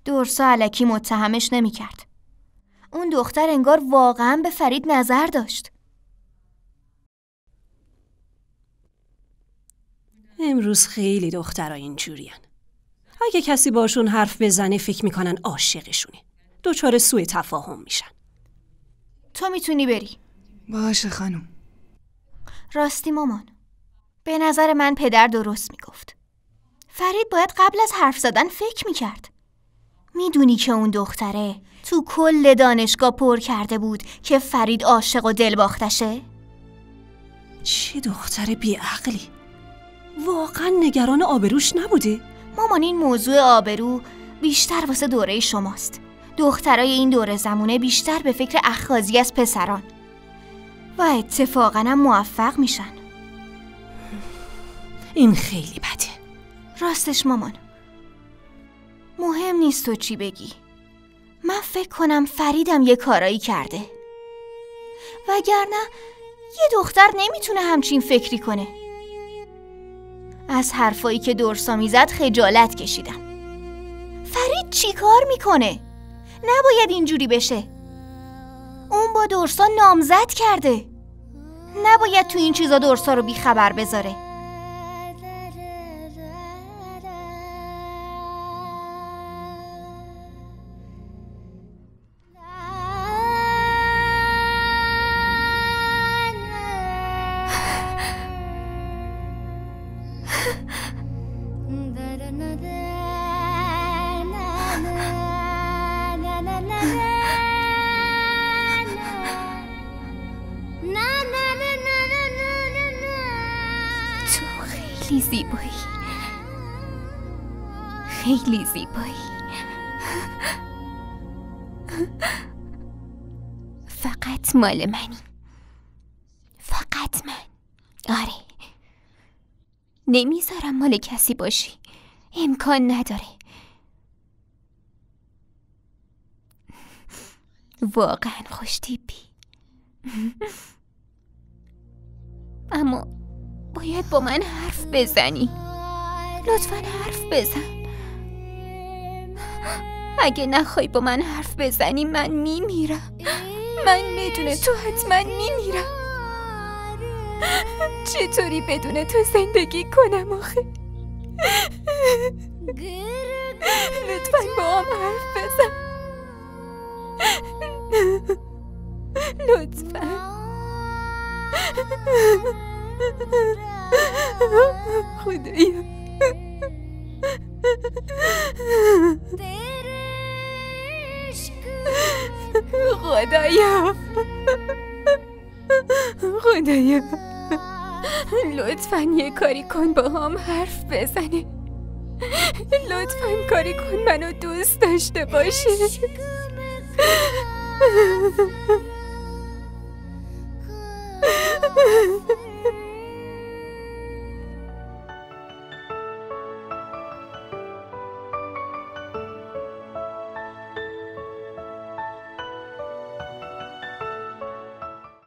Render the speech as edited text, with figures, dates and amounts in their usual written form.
درسا الکی متهمش نمی‌کرد. اون دختر انگار واقعاً به فرید نظر داشت. امروز خیلی دخترها اینجورین. اگه کسی باشون حرف بزنه فکر میکنن عاشقشونه. دچار سوء تفاهم میشن. تو میتونی بری. باشه خانم. راستی مامان، به نظر من پدر درست میگفت. فرید باید قبل از حرف زدن فکر میکرد. میدونی که اون دختره تو کل دانشگاه پر کرده بود که فرید عاشق و دلباختشه؟ چه دختر بیعقلی. واقعا نگران آبروش نبوده؟ مامان این موضوع آبرو بیشتر واسه دوره شماست. دخترای این دوره زمونه بیشتر به فکر اخاذی از پسران و اتفاقا هم موفق میشن. این خیلی بده. راستش مامان، مهم نیست تو چی بگی. من فکر کنم فریدم یه کارایی کرده، وگرنه یه دختر نمیتونه همچین فکری کنه. از حرفایی که درسا میزد خجالت کشیدم. فرید چی کار میکنه؟ نباید اینجوری بشه. اون با درسا نامزد کرده. نباید تو این چیزا درسا رو بیخبر بذاره. خیلی زیبایی، خیلی زیبایی. فقط مال منی، فقط من. آره، نمیذارم مال کسی باشی. امکان نداره. واقعا خوشتیپی. اما باید با من حرف بزنی. لطفاً حرف بزن. اگه نخوای با من حرف بزنی من میمیرم. من بدون تو حتما میمیرم. چطوری بدون تو زندگی کنم آخه؟ لطفاً با هم حرف بزن. لطفاً. خدایا، خدایا، خدایا، لطفاً یه کاری کن با هم حرف بزنه. لطفاً کاری کن منو دوست داشته باشه.